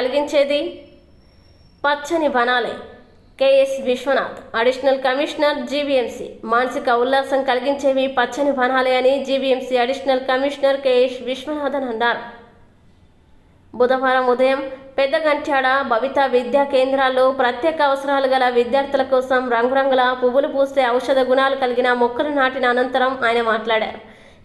కలిగించేది పచ్చని వనాలే. KS Vishwanath, additional commissioner, GVMC. మానసిక ఉల్లాసం కలిగించేవి పచ్చని వనాలే అని GVMC additional commissioner KS Vishwanathan అన్నారు. బుధవారం ఉదయం పెద్దగంట్యాడ భవిత విద్యా కేంద్రాల్లో ప్రత్యేక అవసరాలు గల విద్యార్థుల కోసం రంగురంగుల పువ్వులు పూసే ఔషధ గుణాలు కలిగిన మొక్కలు నాటిన అనంతరం ఆయన మాట్లాడారు.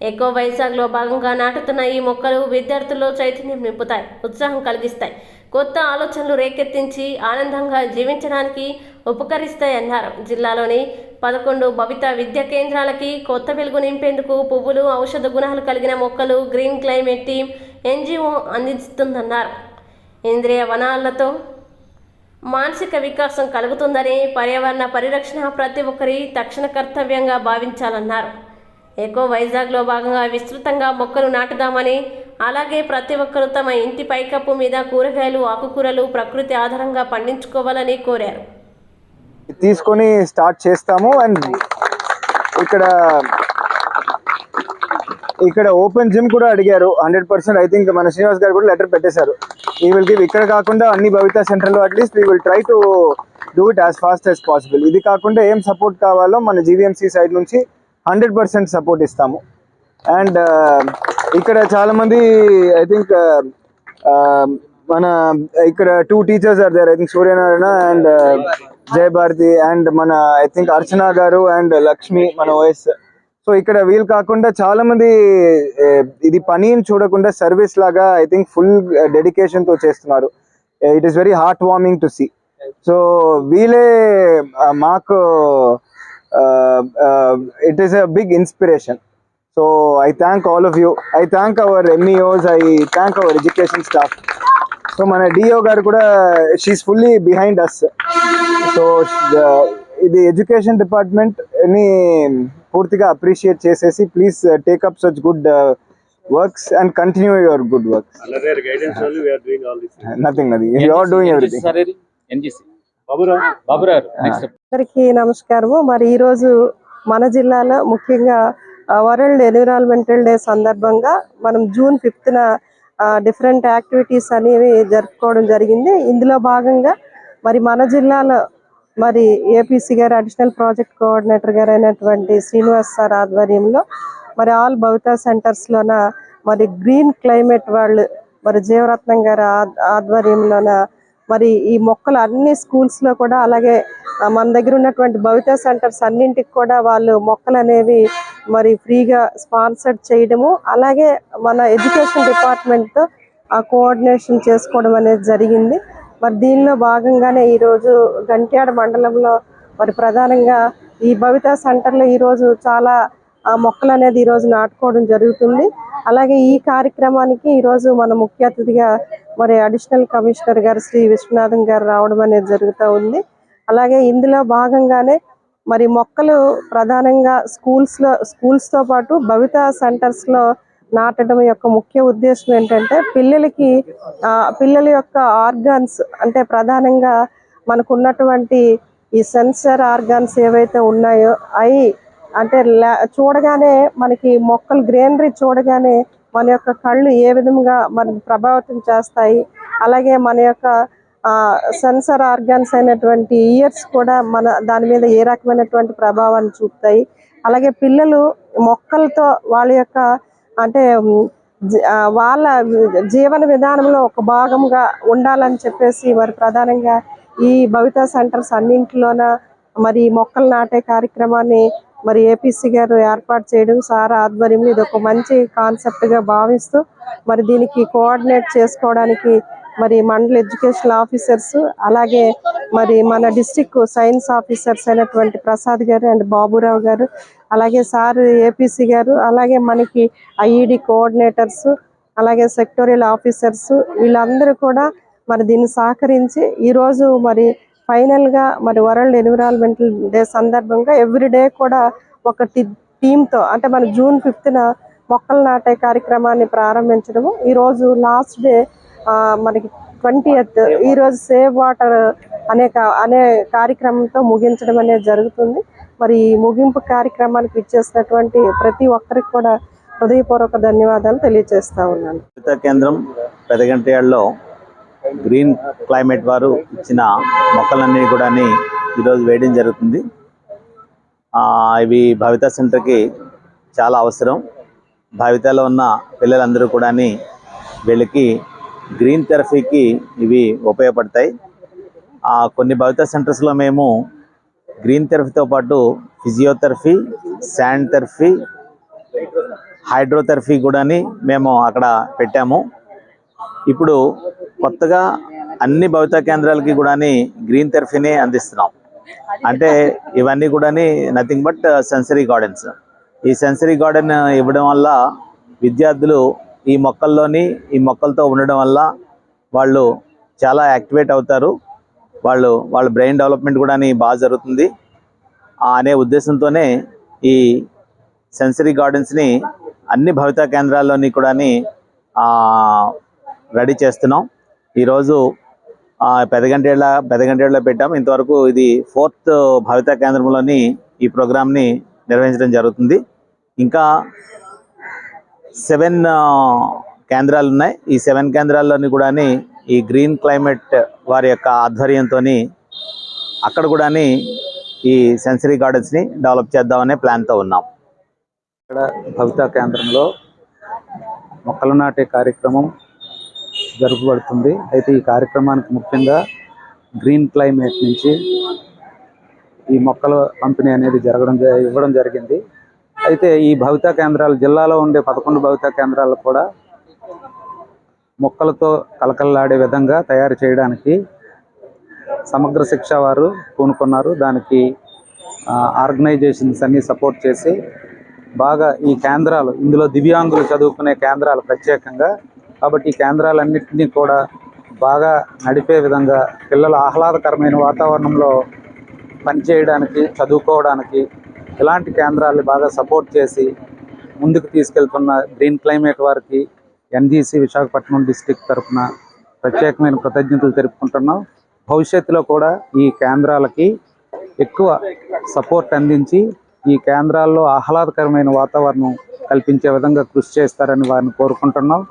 ఎకో వైజాగ్లో భాగంగా నాటుతున్న ఈ మొక్కలు విద్యార్థుల్లో చైతన్యం నింపుతాయి, ఉత్సాహం కలిగిస్తాయి, కొత్త ఆలోచనలు రేకెత్తించి ఆనందంగా జీవించడానికి ఉపకరిస్తాయన్నారు. జిల్లాలోని 11 భవిత విద్యా కేంద్రాలకి కొత్త వెలుగు నింపేందుకు పువ్వులు, ఔషధ గుణాలు కలిగిన మొక్కలు గ్రీన్ క్లైమేట్ టీమ్ ఎన్జిఓ అందిస్తుందన్నారు. ఇంద్రియ వనాలతో మానసిక వికాసం కలుగుతుందని, పర్యావరణ పరిరక్షణ ప్రతి ఒక్కరి తక్షణ కర్తవ్యంగా భావించాలన్నారు. ఎకో వైజాగ్లో భాగంగా విస్తృతంగా మొక్కలు నాటుదామని, అలాగే ప్రతి ఒక్కరూ తమ ఇంటి పైకప్పు మీద కూరగాయలు, ఆకుకూరలు ప్రకృతి ఆధారంగా పండించుకోవాలని కోరారు. తీసుకొని స్టార్ట్ చేస్తాము. అండ్ ఇక్కడ ఓపెన్ జిమ్ కూడా అడిగారు 100%. ఐ థింక్ మన శ్రీనివాస్ గారు కూడా లెటర్ పెట్టేశారు. ఈ విల్ గివ్ ఇక్కడ కాకుండా అన్ని భవిత సెంటర్లో at least we will try to do it as fast as possible. ఇది కాకుండా ఏం సపోర్ట్ కావాలో మన జీవీఎంసీ సైడ్ నుంచి 100% సపోర్ట్ ఇస్తాము. అండ్ ఇక్కడ చాలామంది ఐ థింక్ మన ఇక్కడ 2 teachers are there. I think Suryanarayana and Jayabharathi and మన I think Archana garu and Lakshmi మన ఓఎస్. సో ఇక్కడ వీళ్ళు కాకుండా చాలా మంది ఇది పనిని చూడకుండా సర్వీస్ లాగా ఐ థింక్ ఫుల్ డెడికేషన్తో చేస్తున్నారు. It is very heart warming to see. So వీళ్ళే మాకు it is a big inspiration. So I thank all of you. I thank our MEOs. I thank our education staff. So mana DO garu kuda she is fully behind us. So the education department ni పూర్తిగా appreciate chesesi please take up such good works and continue your good works. Under their guidance only we are doing all this. Nothing you are doing everything. NGC అందరికీ నమస్కారము. మరి ఈరోజు మన జిల్లాలో ముఖ్యంగా world environmental day సందర్భంగా మనం June 5th different activities అనేవి జరుపుకోవడం జరిగింది. ఇందులో భాగంగా మరి మన జిల్లాలో మరి ఏపీసీ గారు అడిషనల్ ప్రాజెక్ట్ కోఆర్డినేటర్ గారు అయినటువంటి శ్రీనివాస్ సార్ ఆధ్వర్యంలో మరి ఆల్ భవిత సెంటర్స్లోన మరి గ్రీన్ క్లైమేట్ వాళ్ళు మరి జీవరత్నం గారు ఆధ్వర్యంలోన మరి ఈ మొక్కలు అన్ని స్కూల్స్లో కూడా, అలాగే మన దగ్గర ఉన్నటువంటి భవిత సెంటర్స్ అన్నింటికి కూడా వాళ్ళు మొక్కలు అనేవి మరి ఫ్రీగా స్పాన్సర్ చేయడము, అలాగే మన ఎడ్యుకేషన్ డిపార్ట్మెంట్తో ఆ కోఆర్డినేషన్ చేసుకోవడం అనేది జరిగింది. మరి దీనిలో భాగంగానే ఈరోజు గంట్యాడ మండలంలో మరి ప్రధానంగా ఈ భవిత సెంటర్లో ఈరోజు చాలా మొక్కలు అనేది ఈరోజు నాటుకోవడం జరుగుతుంది. అలాగే ఈ కార్యక్రమానికి ఈరోజు మన ముఖ్య అతిథిగా మరి అడిషనల్ కమిషనర్ గారు శ్రీ విశ్వనాథన్ గారు రావడం అనేది జరుగుతూ ఉంది. అలాగే ఇందులో భాగంగానే మరి మొక్కలు ప్రధానంగా స్కూల్స్తో పాటు భవిత సెంటర్స్లో నాటడం యొక్క ముఖ్య ఉద్దేశం ఏంటంటే పిల్లల యొక్క ఆర్గాన్స్, అంటే ప్రధానంగా మనకు ఉన్నటువంటి ఈ సెన్సర్ ఆర్గాన్స్ ఏవైతే ఉన్నాయో అవి అంటే చూడగానే మనకి మొక్కలు గ్రీనరీ చూడగానే మన యొక్క కళ్ళు ఏ విధంగా మనకి ప్రభావితం చేస్తాయి, అలాగే మన యొక్క సెన్సర్ ఆర్గాన్స్ అయినటువంటి ఇయర్స్ కూడా మన దాని మీద ఏ రకమైనటువంటి ప్రభావాన్ని చూపుతాయి. అలాగే పిల్లలు మొక్కలతో వాళ్ళ యొక్క అంటే వాళ్ళ జీవన విధానంలో ఒక భాగంగా ఉండాలని చెప్పేసి మరి ప్రధానంగా ఈ భవిత సెంటర్స్ అన్నింటిలోన మరి మొక్కలు నాటే కార్యక్రమాన్ని మరి ఏపీసీ గారు ఏర్పాటు చేయడం సార్ ఆధ్వర్యంలో ఇది ఒక మంచి కాన్సెప్ట్గా భావిస్తూ మరి దీనికి కోఆర్డినేట్ చేసుకోవడానికి మరి మండల ఎడ్యుకేషన్ ఆఫీసర్స్, అలాగే మరి మన డిస్ట్రిక్ట్ సైన్స్ ఆఫీసర్స్ అయినటువంటి ప్రసాద్ గారు అండ్ బాబురావు గారు, అలాగే సార్ ఏపీసీ గారు, అలాగే మనకి ఐఈడి కోఆర్డినేటర్స్, అలాగే సెక్టోరియల్ ఆఫీసర్స్ వీళ్ళందరూ కూడా మరి దీన్ని సహకరించి ఈరోజు మరి ఫైనల్గా మరి వరల్డ్ ఎన్విరాన్మెంటల్ డే సందర్భంగా ఎవ్రీడే కూడా ఒక టీమ్తో అంటే మన June 5th మొక్కలు నాటే కార్యక్రమాన్ని ప్రారంభించడము. ఈరోజు లాస్ట్ డే మనకి 20th ఈరోజు సేవ్ వాటర్ అనే కార్యక్రమంతో ముగించడం అనేది జరుగుతుంది. మరి ఈ ముగింపు కార్యక్రమానికి ఇచ్చేసినటువంటి ప్రతి ఒక్కరికి కూడా హృదయపూర్వక ధన్యవాదాలు తెలియజేస్తా ఉన్నాను. కేంద్రం పెదగంట్యాడలో గ్రీన్ క్లైమేట్ వారు ఇచ్చిన మొక్కలన్నీ కూడా ఈరోజు వేయడం జరుగుతుంది. ఇవి భవిత సెంటర్కి చాలా అవసరం. భవితలో ఉన్న పిల్లలందరూ కూడా వీళ్ళకి గ్రీన్ థెరపీకి ఇవి ఉపయోగపడతాయి. కొన్ని భవిత సెంటర్స్లో మేము గ్రీన్ థెరపీతో పాటు ఫిజియోథెరపీ, శాండ్ థెరపీ, హైడ్రోథెరపీ కూడా మేము అక్కడ పెట్టాము. ఇప్పుడు కొత్తగా అన్ని భవిత కేంద్రాలకి కూడా గ్రీన్ థెరపీని అందిస్తున్నాం. అంటే ఇవన్నీ కూడా నథింగ్ బట్ సెన్సరీ గార్డెన్స్. ఈ సెన్సరీ గార్డెన్ ఇవ్వడం వల్ల విద్యార్థులు ఈ మొక్కలతో ఉండడం వల్ల వాళ్ళు చాలా యాక్టివేట్ అవుతారు. వాళ్ళ బ్రెయిన్ డెవలప్మెంట్ కూడా బాగా జరుగుతుంది అనే ఉద్దేశంతోనే ఈ సెన్సరీ గార్డెన్స్ని అన్ని భవిత కేంద్రాల్లోని కూడా రెడీ చేస్తున్నాం. ఈరోజు పెదగంటేళ్ళలో పెట్టాం. ఇంతవరకు ఇది 4th భవిత కేంద్రంలోని ఈ ప్రోగ్రామ్ని నిర్వహించడం జరుగుతుంది. ఇంకా 7 కేంద్రాలు ఉన్నాయి. ఈ 7 కేంద్రాల్లోని కూడా ఈ గ్రీన్ క్లైమేట్ వారి యొక్క ఆధ్వర్యంతో అక్కడ కూడా ఈ సెన్సరీ గార్డెన్స్ని డెవలప్ చేద్దామనే ప్లాన్తో ఉన్నాం. ఇక్కడ భవిత కేంద్రంలో మొక్కలు నాటే కార్యక్రమం జరుపబడుతుంది. అయితే ఈ కార్యక్రమానికి ముఖ్యంగా గ్రీన్ క్లైమేట్ నుంచి ఈ మొక్కల పంపిణీ అనేది ఇవ్వడం జరిగింది. అయితే ఈ భవిత కేంద్రాలు జిల్లాలో ఉండే 11 భవిత కేంద్రాలు కూడా మొక్కలతో కలకలలాడే విధంగా తయారు చేయడానికి సమగ్ర శిక్ష వారు పూనుకున్నారు. దానికి ఆర్గనైజేషన్స్ అన్ని సపోర్ట్ చేసి బాగా ఈ కేంద్రాలు, ఇందులో దివ్యాంగులు చదువుకునే కేంద్రాలు ప్రత్యేకంగా, కాబట్టి ఈ కేంద్రాలన్నింటినీ కూడా బాగా నడిపే విధంగా పిల్లలు ఆహ్లాదకరమైన వాతావరణంలో పనిచేయడానికి, చదువుకోవడానికి ఇలాంటి కేంద్రాలు బాగా సపోర్ట్ చేసి ముందుకు తీసుకెళ్తున్న గ్రీన్ క్లైమేట్ వారికి ఎన్జీసీ విశాఖపట్నం డిస్ట్రిక్ట్ తరఫున ప్రత్యేకమైన కృతజ్ఞతలు తెలుపుకుంటున్నాం. భవిష్యత్తులో కూడా ఈ కేంద్రాలకి ఎక్కువ సపోర్ట్ అందించి ఈ కేంద్రాల్లో ఆహ్లాదకరమైన వాతావరణం కల్పించే విధంగా కృషి చేస్తారని వారిని కోరుకుంటున్నాం.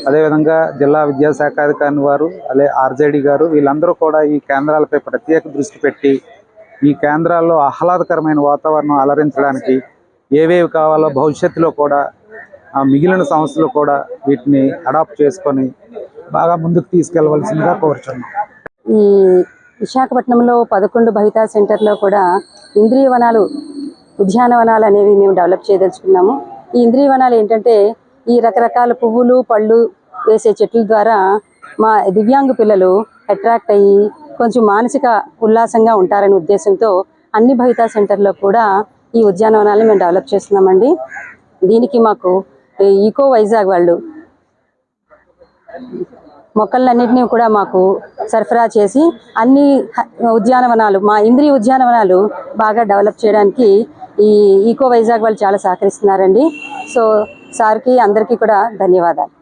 అదేవిధంగా జిల్లా విద్యాశాఖ అధికారి వారు, అలాగే ఆర్జేడీ గారు, వీళ్ళందరూ కూడా ఈ కేంద్రాలపై ప్రత్యేక దృష్టి పెట్టి ఈ కేంద్రాల్లో ఆహ్లాదకరమైన వాతావరణం అలరించడానికి ఏవేవి కావాలో భవిష్యత్తులో కూడా మిగిలిన సంస్థలు కూడా వీటిని అడాప్ట్ చేసుకొని బాగా ముందుకు తీసుకెళ్లవలసిందిగా కోరుచున్నాం. ఈ విశాఖపట్నంలో 11 భవిత సెంటర్లో కూడా ఇంద్రియ వనాలు, ఉద్యానవనాలు అనేవి మేము డెవలప్ చేయదలుచుకున్నాము. ఈ ఇంద్రియ వనాలు ఏంటంటే ఈ రకరకాల పువ్వులు, పళ్ళు వేసే చెట్ల ద్వారా మా దివ్యాంగ పిల్లలు అట్రాక్ట్ అయ్యి కొంచెం మానసిక ఉల్లాసంగా ఉంటారనే ఉద్దేశంతో అన్ని భవిత సెంటర్లో కూడా ఈ ఉద్యానవనాలను మేము డెవలప్ చేస్తున్నామండి. దీనికి మాకు ఈకో వైజాగ్ వాళ్ళు మొక్కలన్నింటినీ కూడా మాకు సరఫరా చేసి అన్ని ఉద్యానవనాలు, మా ఇంద్రియ ఉద్యానవనాలు బాగా డెవలప్ చేయడానికి ఈ ఈకో వైజాగ్ వాళ్ళు చాలా సహకరిస్తున్నారండి. సో సార్కి అందరికీ కూడా ధన్యవాదాలు.